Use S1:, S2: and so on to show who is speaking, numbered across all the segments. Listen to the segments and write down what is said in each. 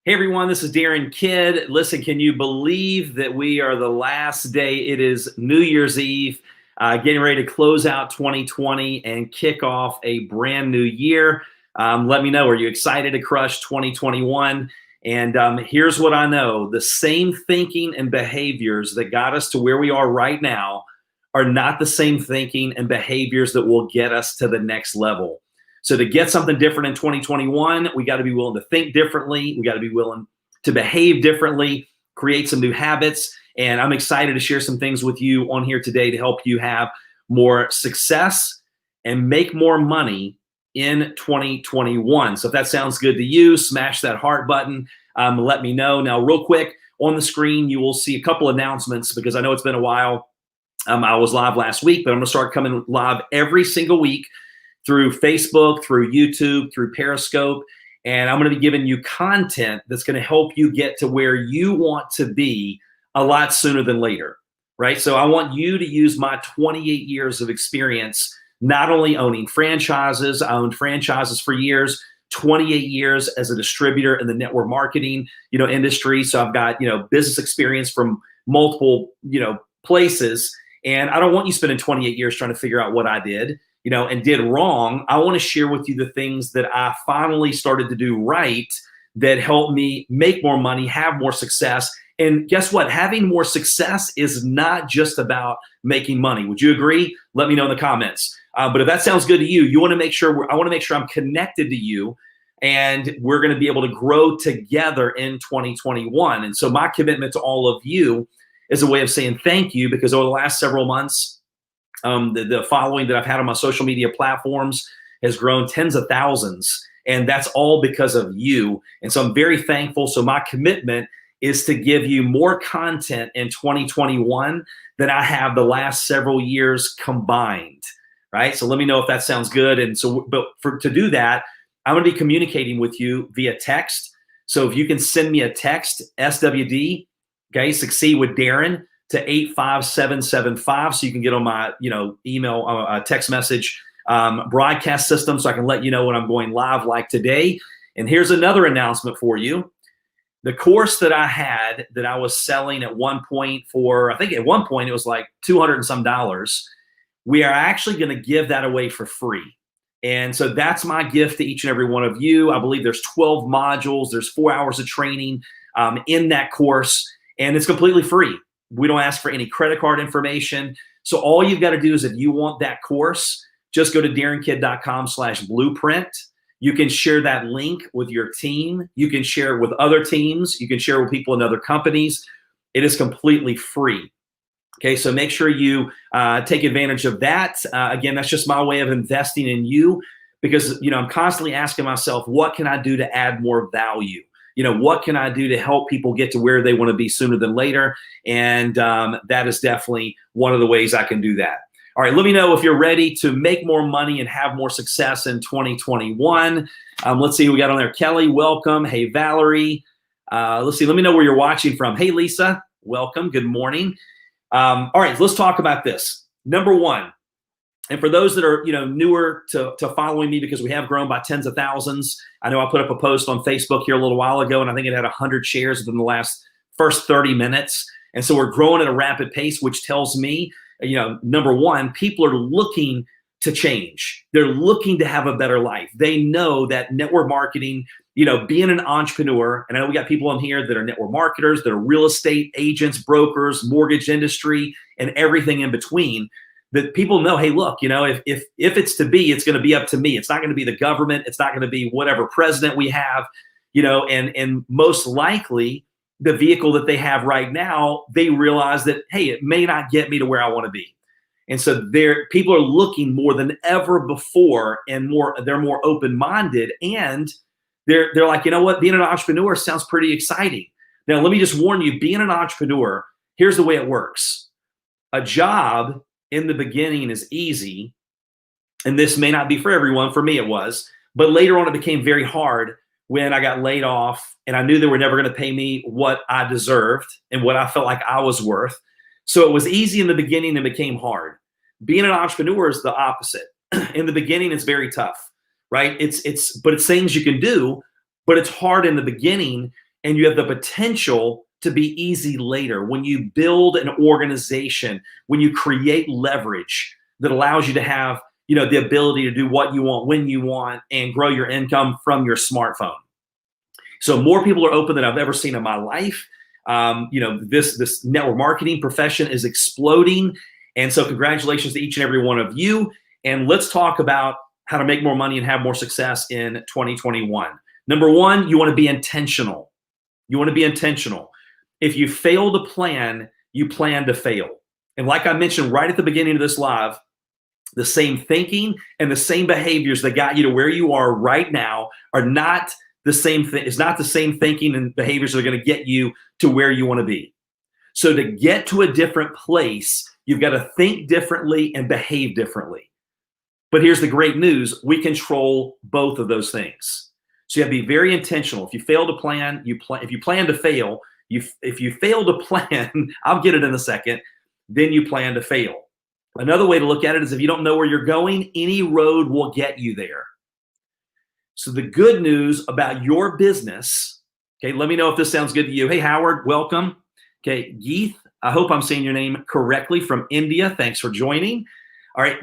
S1: Hey everyone, this is Darin Kidd. Listen, can you believe that we are the last day? It is New Year's Eve, getting ready to close out 2020 and kick off a brand new year. Let me know, are you excited to crush 2021? And here's what I know. The same thinking and behaviors that got us to where we are right now are not the same thinking and behaviors that will get us to the next level. So to get something different in 2021, we got to be willing to think differently. We got to be willing to behave differently, create some new habits. And I'm excited to share some things with you on here today to help you have more success and make more money in 2021. So if that sounds good to you, smash that heart button. Let me know. Now, real quick, on the screen, you will see a couple announcements because I know it's been a while. I was live last week, but I'm going to start coming live every single week through Facebook, through YouTube, through Periscope. And I'm going to be giving you content that's going to help you get to where you want to be a lot sooner than later, right? So I want you to use my 28 years of experience, not only owning franchises, I owned franchises for years, 28 years as a distributor in the network marketing, industry. So I've got, business experience from multiple, places. And I don't want you spending 28 years trying to figure out what I did, and did wrong. I want to share with you the things that I finally started to do right that helped me make more money, have more success. And guess what? Having more success is not just about making money. Would you agree? Let me know in the comments. But if that sounds good to you, I want to make sure I'm connected to you, and we're going to be able to grow together in 2021. And so my commitment to all of you is a way of saying thank you, because over the last several months, the following that I've had on my social media platforms has grown tens of thousands, and that's all because of you. And so I'm very thankful. So my commitment is to give you more content in 2021 than I have the last several years combined, right? So let me know if that sounds good. And so, to do that, I'm going to be communicating with you via text. So if you can send me a text, SWD, okay, Succeed with Darin, to 85775, so you can get on my email, text message broadcast system, so I can let you know when I'm going live like today. And here's another announcement for you. The course that I had that I was selling at one point I think at one point it was like $200 and some. We are actually going to give that away for free. And so that's my gift to each and every one of you. I believe there's 12 modules. There's 4 hours of training in that course, and it's completely free. We don't ask for any credit card information. So all you've got to do is, if you want that course, just go to darinkidd.com/blueprint. You can share that link with your team. You can share it with other teams. You can share it with people in other companies. It is completely free. Okay, so make sure you take advantage of that. Again, that's just my way of investing in you, because I'm constantly asking myself, what can I do to add more value? What can I do to help people get to where they want to be sooner than later? And that is definitely one of the ways I can do that. All right, let me know if you're ready to make more money and have more success in 2021. Let's see who we got on there. Kelly, welcome. Hey, Valerie. Let's see. Let me know where you're watching from. Hey, Lisa, welcome. Good morning. All right, let's talk about this. Number one, and for those that are newer to following me, because we have grown by tens of thousands. I know I put up a post on Facebook here a little while ago, and I think it had 100 shares within the first 30 minutes. And so we're growing at a rapid pace, which tells me, number one, people are looking to change. They're looking to have a better life. They know that network marketing, being an entrepreneur, and I know we got people on here that are network marketers, that are real estate agents, brokers, mortgage industry, and everything in between. That people know, hey, look, if it's to be, it's going to be up to me. It's not going to be the government. It's not going to be whatever president we have, and most likely the vehicle that they have right now, they realize that, hey, it may not get me to where I want to be. And so people are looking more than ever before, and they're more open-minded, and they're like, you know what, being an entrepreneur sounds pretty exciting. Now, let me just warn you, being an entrepreneur, here's the way it works. A job in the beginning is easy, and this may not be for everyone. For me, it was. But later on, it became very hard when I got laid off, and I knew they were never going to pay me what I deserved and what I felt like I was worth. So it was easy in the beginning and became hard. Being an entrepreneur is the opposite. In the beginning, it's very tough, right? But it's things you can do, but it's hard in the beginning and you have the potential to be easy later. When you build an organization, when you create leverage that allows you to have, the ability to do what you want, when you want, and grow your income from your smartphone. So more people are open than I've ever seen in my life. This network marketing profession is exploding. And so congratulations to each and every one of you. And let's talk about how to make more money and have more success in 2021. Number one, you want to be intentional. You want to be intentional. If you fail to plan, you plan to fail. And like I mentioned right at the beginning of this live, the same thinking and the same behaviors that got you to where you are right now are not the same thing. It's not the same thinking and behaviors that are going to get you to where you want to be. So to get to a different place, you've got to think differently and behave differently. But here's the great news. We control both of those things. So you have to be very intentional. If you fail to plan, you plan. If you plan to fail, if you fail to plan, I'll get it in a second, then you plan to fail. Another way to look at it is if you don't know where you're going, any road will get you there. So the good news about your business, okay, let me know if this sounds good to you. Hey, Howard, welcome. Okay, Geeth, I hope I'm saying your name correctly, from India. Thanks for joining. All right,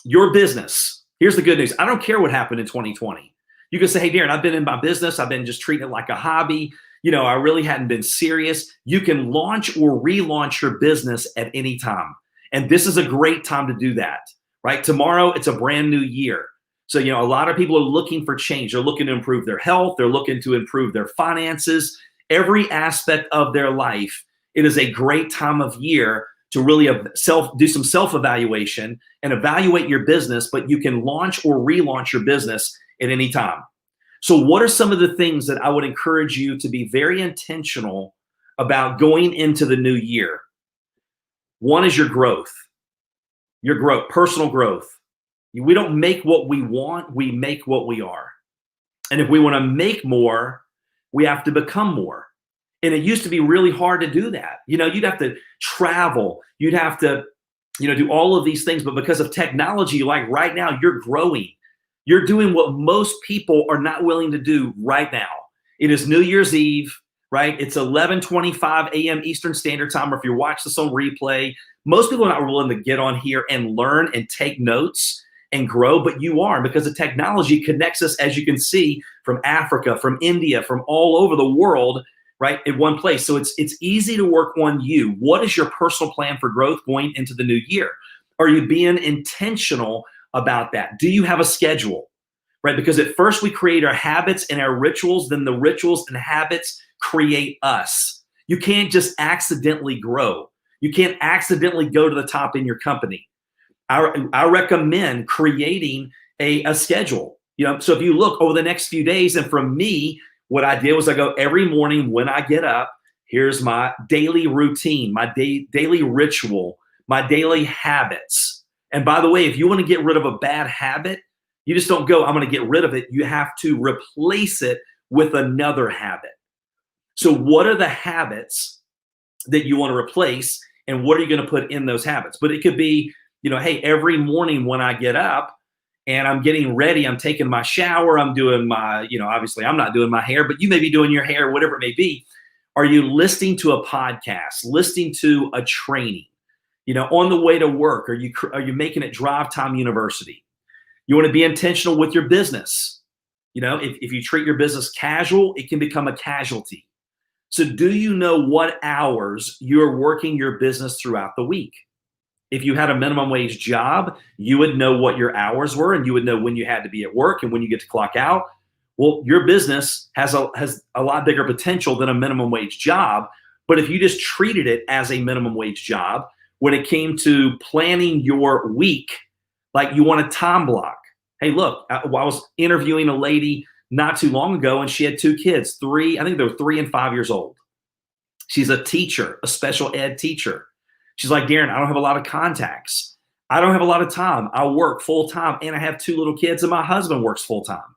S1: your business. Here's the good news. I don't care what happened in 2020. You can say, hey, Darin, I've been in my business. I've been just treating it like a hobby. I really hadn't been serious. You can launch or relaunch your business at any time. And this is a great time to do that, right? Tomorrow, it's a brand new year. So, a lot of people are looking for change. They're looking to improve their health. They're looking to improve their finances. Every aspect of their life, it is a great time of year to really do some self-evaluation and evaluate your business, but you can launch or relaunch your business at any time. So what are some of the things that I would encourage you to be very intentional about going into the new year? One is your growth, personal growth. We don't make what we want, we make what we are. And if we want to make more, we have to become more. And it used to be really hard to do that. You'd have to travel, you'd have to, do all of these things. But because of technology, like right now, you're growing. You're doing what most people are not willing to do right now. It is New Year's Eve, right? It's 11:25 a.m. Eastern Standard Time. Or if you watch this on replay, most people are not willing to get on here and learn and take notes and grow, but you are, because the technology connects us, as you can see, from Africa, from India, from all over the world, right, in one place. So it's easy to work on you. What is your personal plan for growth going into the new year? Are you being intentional about that? Do you have a schedule, right? Because at first we create our habits and our rituals, then the rituals and habits create us. You can't just accidentally grow. You can't accidentally go to the top in your company. I recommend creating a schedule. So if you look over the next few days, and from me, what I did was I go every morning when I get up, here's my daily routine, my daily ritual, my daily habits. And by the way, if you want to get rid of a bad habit, you just don't go, I'm going to get rid of it. You have to replace it with another habit. So what are the habits that you want to replace, and what are you going to put in those habits? But it could be, hey, every morning when I get up and I'm getting ready, I'm taking my shower, I'm doing my, obviously I'm not doing my hair, but you may be doing your hair, whatever it may be. Are you listening to a podcast, listening to a training, on the way to work? Are you making it drive time university? You want to be intentional with your business. If you treat your business casual, it can become a casualty. So do you know what hours you're working your business throughout the week? If you had a minimum wage job, you would know what your hours were, and you would know when you had to be at work and when you get to clock out. Well, your business has a lot bigger potential than a minimum wage job. But if you just treated it as a minimum wage job, when it came to planning your week, like you want a time block. Hey, look, I was interviewing a lady not too long ago, and she had two kids, I think they were 3 and 5 years old. She's a teacher, a special ed teacher. She's like, Darin, I don't have a lot of contacts. I don't have a lot of time. I work full time, and I have 2 little kids, and my husband works full time.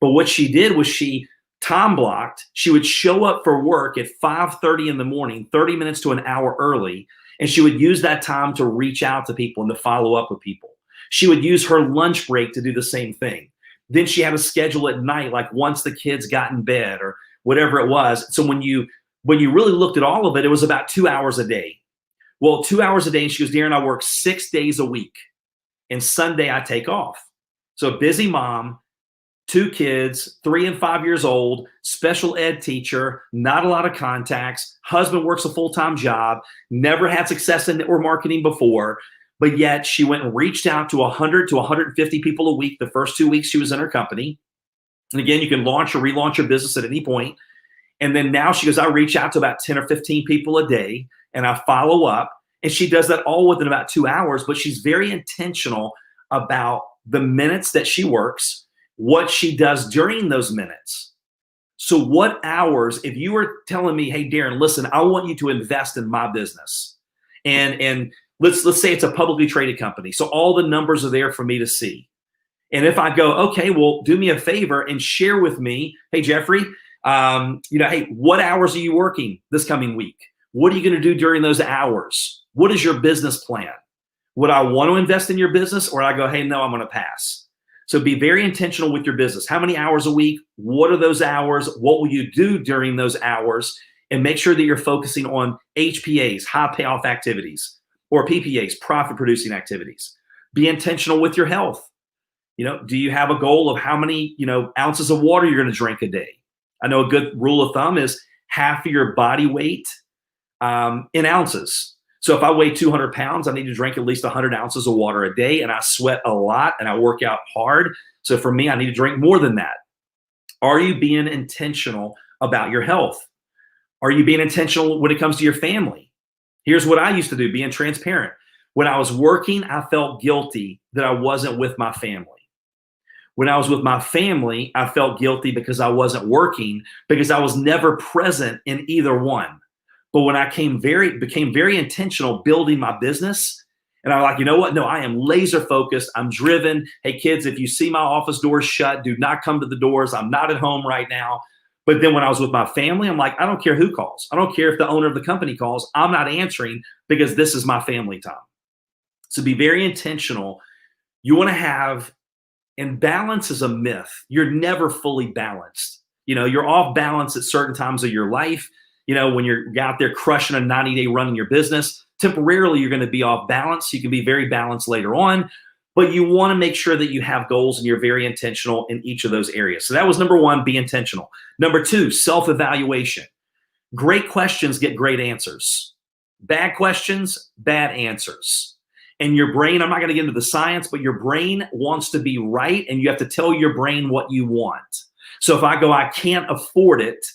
S1: But what she did was she time blocked. She would show up for work at 5:30 in the morning, 30 minutes to an hour early, and she would use that time to reach out to people and to follow up with people. She would use her lunch break to do the same thing. Then she had a schedule at night, like once the kids got in bed or whatever it was. So when you really looked at all of it, it was about 2 hours a day. Well, 2 hours a day. And she goes, Darin, I work 6 days a week, and Sunday I take off. So busy mom, 2 kids, 3 and 5 years old, special ed teacher, not a lot of contacts. Husband works a full-time job, never had success in network marketing before, but yet she went and reached out to 100 to 150 people a week the first 2 weeks she was in her company. And again, you can launch or relaunch your business at any point. And then now she goes, I reach out to about 10 or 15 people a day, and I follow up. And she does that all within about 2 hours, but she's very intentional about the minutes that she works, what she does during those minutes. So what hours, if you were telling me, hey, Darin, listen, I want you to invest in my business. And let's say it's a publicly traded company. So all the numbers are there for me to see. And if I go, okay, well, do me a favor and share with me, hey, Jeffrey, hey, what hours are you working this coming week? What are you going to do during those hours? What is your business plan? Would I want to invest in your business, or I go, hey, no, I'm going to pass? So be very intentional with your business. How many hours a week? What are those hours? What will you do during those hours? And make sure that you're focusing on HPAs, high payoff activities, or PPAs, profit producing activities. Be intentional with your health. Do you have a goal of how many, ounces of water you're going to drink a day? I know a good rule of thumb is half of your body weight in ounces. So if I weigh 200 pounds, I need to drink at least 100 ounces of water a day, and I sweat a lot and I work out hard. So for me, I need to drink more than that. Are you being intentional about your health? Are you being intentional when it comes to your family? Here's what I used to do, being transparent. When I was working, I felt guilty that I wasn't with my family. When I was with my family, I felt guilty because I wasn't working, because I was never present in either one. But when I became very intentional building my business, and I'm like, you know what? No, I am laser focused. I'm driven. Hey, kids, if you see my office doors shut, do not come to the doors. I'm not at home right now. But then when I was with my family, I'm like, I don't care who calls. I don't care if the owner of the company calls. I'm not answering, because this is my family time. So be very intentional. You want to have, and balance is a myth. You're never fully balanced. You're off balance at certain times of your life. When you're out there crushing a 90-day run in your business, temporarily you're going to be off balance. You can be very balanced later on, but you want to make sure that you have goals and you're very intentional in each of those areas. So that was number 1, be intentional. Number 2, self-evaluation. Great questions get great answers. Bad questions, bad answers. And your brain, I'm not going to get into the science, but your brain wants to be right, and you have to tell your brain what you want. So if I go, I can't afford it,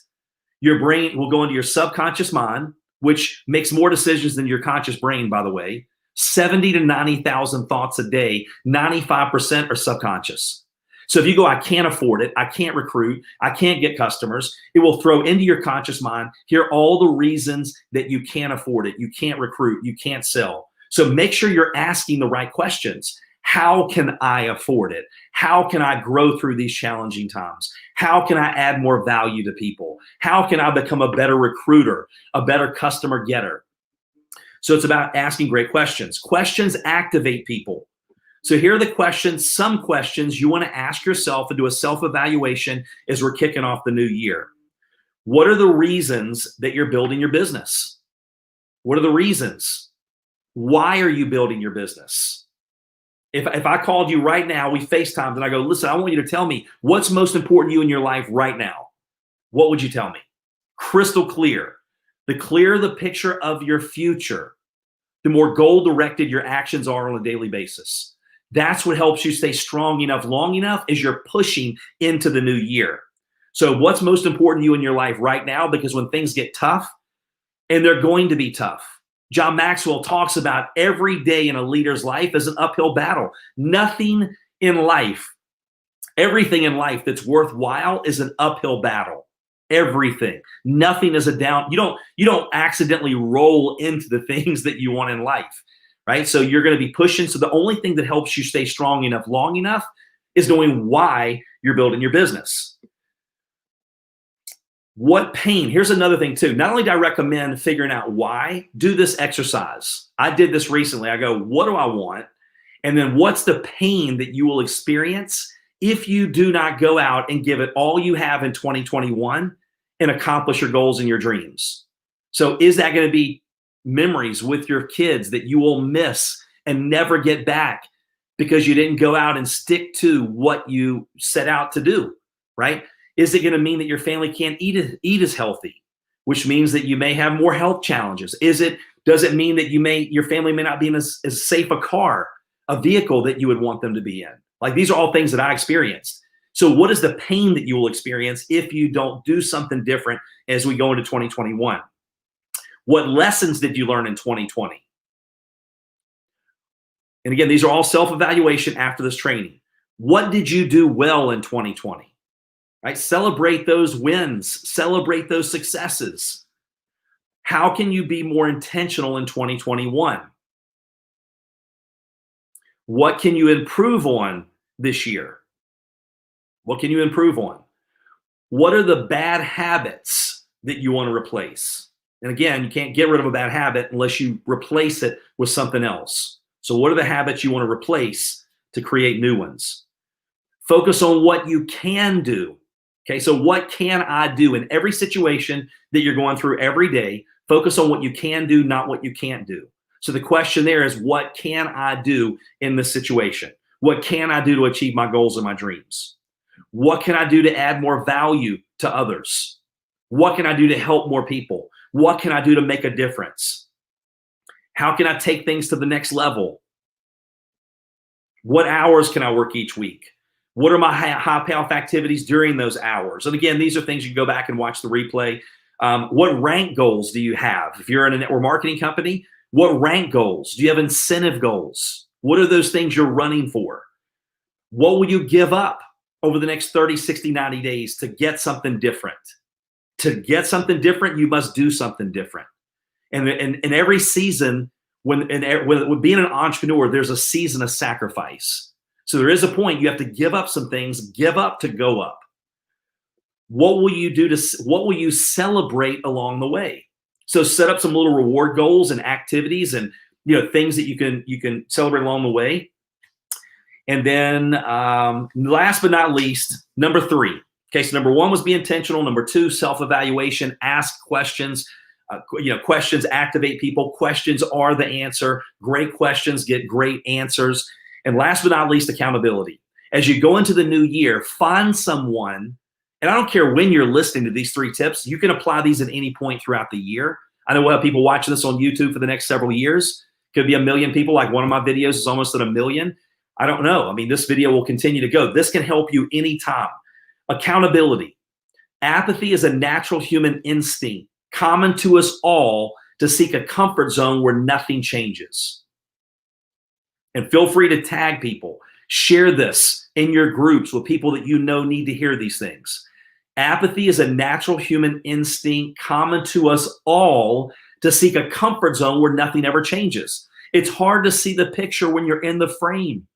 S1: your brain will go into your subconscious mind, which makes more decisions than your conscious brain, by the way. 70 to 90,000 thoughts a day, 95% are subconscious. So if you go, I can't afford it, I can't recruit, I can't get customers, it will throw into your conscious mind, here are all the reasons that you can't afford it, you can't recruit, you can't sell. So make sure you're asking the right questions. How can I afford it? How can I grow through these challenging times? How can I add more value to people? How can I become a better recruiter, a better customer getter? So it's about asking great questions. Questions activate people. So here are the questions, some questions you want to ask yourself and do a self-evaluation as we're kicking off the new year. What are the reasons that you're building your business? What are the reasons? Why are you building your business? If I called you right now, we FaceTimed, and I go, listen, I want you to tell me what's most important to you in your life right now. What would you tell me? Crystal clear. The clearer the picture of your future, the more goal-directed your actions are on a daily basis. That's what helps you stay strong enough, long enough as you're pushing into the new year. So what's most important to you in your life right now? Because when things get tough, and they're going to be tough, John Maxwell talks about every day in a leader's life as an uphill battle. Nothing in life, everything in life that's worthwhile is an uphill battle. Everything. Nothing is a down. You don't accidentally roll into the things that you want in life, right? So you're going to be pushing. So the only thing that helps you stay strong enough, long enough, is knowing why you're building your business. What pain? Here's another thing too. Not only do I recommend figuring out why, do this exercise. I did this recently. I go, what do I want? And then what's the pain that you will experience if you do not go out and give it all you have in 2021 and accomplish your goals and your dreams. So is that going to be memories with your kids that you will miss and never get back because you didn't go out and stick to what you set out to do, right? Is it going to mean that your family can't eat as healthy, which means that you may have more health challenges? Does it mean that your family may not be in as safe a vehicle that you would want them to be in? Like, these are all things that I experienced. So what is the pain that you will experience if you don't do something different as we go into 2021? What lessons did you learn in 2020? And again, these are all self-evaluation after this training. What did you do well in 2020? Right? Celebrate those wins, celebrate those successes. How can you be more intentional in 2021? What can you improve on this year? What can you improve on? What are the bad habits that you want to replace? And again, you can't get rid of a bad habit unless you replace it with something else. So what are the habits you want to replace to create new ones? Focus on what you can do. Okay, so what can I do in every situation that you're going through every day? Focus on what you can do, not what you can't do. So the question there is, what can I do in this situation? What can I do to achieve my goals and my dreams? What can I do to add more value to others? What can I do to help more people? What can I do to make a difference? How can I take things to the next level? What hours can I work each week? What are my high payoff activities during those hours? And again, these are things you can go back and watch the replay. What rank goals do you have? If you're in a network marketing company, what rank goals? Do you have incentive goals? What are those things you're running for? What will you give up over the next 30, 60, 90 days to get something different? To get something different, you must do something different. And in every season, when being an entrepreneur, there's a season of sacrifice. So there is a point you have to give up some things, give up to go up. What will you celebrate along the way? So set up some little reward goals and activities and things that you can celebrate along the way. And then last but not least, number 3. Okay, so number 1 was be intentional. Number 2, self-evaluation, ask questions. Questions activate people. Questions are the answer. Great questions get great answers. And last but not least, accountability. As you go into the new year, find someone, and I don't care when you're listening to these 3 tips, you can apply these at any point throughout the year. I know we'll have people watching this on YouTube for the next several years. Could be 1 million people, like one of my videos is almost at 1 million. I don't know. I mean, this video will continue to go. This can help you anytime. Accountability. Apathy is a natural human instinct, common to us all, to seek a comfort zone where nothing changes. And feel free to tag people. Share this in your groups with people that you know need to hear these things. Apathy is a natural human instinct, common to us all, to seek a comfort zone where nothing ever changes. It's hard to see the picture when you're in the frame.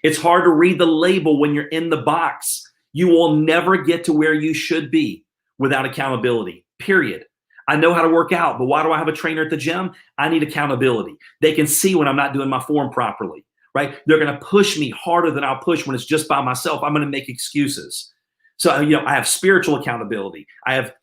S1: It's hard to read the label when you're in the box. You will never get to where you should be without accountability, period. I know how to work out, but why do I have a trainer at the gym? I need accountability. They can see when I'm not doing my form properly, right? They're going to push me harder than I'll push when it's just by myself. I'm going to make excuses. So, I have spiritual accountability. I have,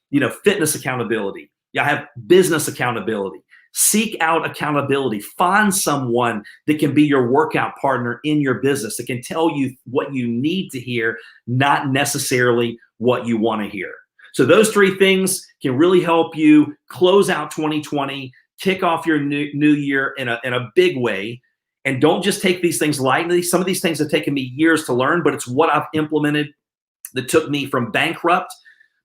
S1: fitness accountability. I have business accountability. Seek out accountability. Find someone that can be your workout partner in your business, that can tell you what you need to hear, not necessarily what you want to hear. So those 3 things can really help you close out 2020, kick off your new year in a big way. And don't just take these things lightly. Some of these things have taken me years to learn, but it's what I've implemented that took me from bankrupt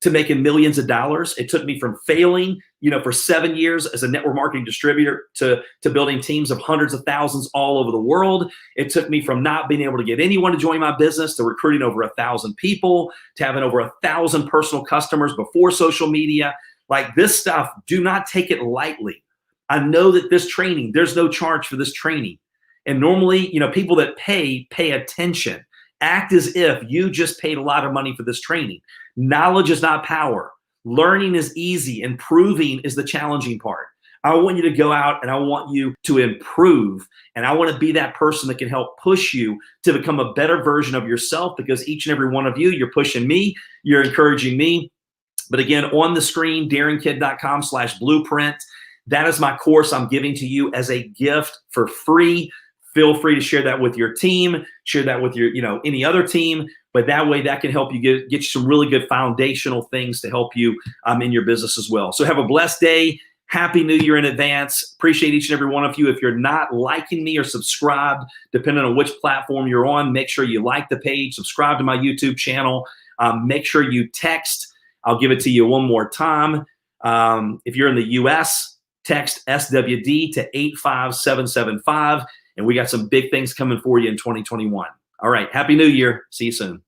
S1: to making millions of dollars. It took me from failing, for 7 years as a network marketing distributor to building teams of hundreds of thousands all over the world. It took me from not being able to get anyone to join my business to recruiting over 1,000 people, to having over 1,000 personal customers before social media. Like, this stuff, do not take it lightly. I know that this training, there's no charge for this training. And normally, people that pay attention. Act as if you just paid a lot of money for this training. Knowledge is not power. Learning is easy. Improving is the challenging part. I want you to go out and I want you to improve. And I want to be that person that can help push you to become a better version of yourself, because each and every one of you, you're pushing me, you're encouraging me But again, on the screen, darinkid.com/blueprint. That is my course I'm giving to you as a gift for free. Feel free to share that with your team, share that with your, any other team. But that way, that can help you get you some really good foundational things to help you in your business as well. So have a blessed day. Happy New Year in advance. Appreciate each and every one of you. If you're not liking me or subscribed, depending on which platform you're on, make sure you like the page, subscribe to my YouTube channel. Make sure you text. I'll give it to you one more time. If you're in the US, text SWD to 85775. And we got some big things coming for you in 2021. All right. Happy New Year. See you soon.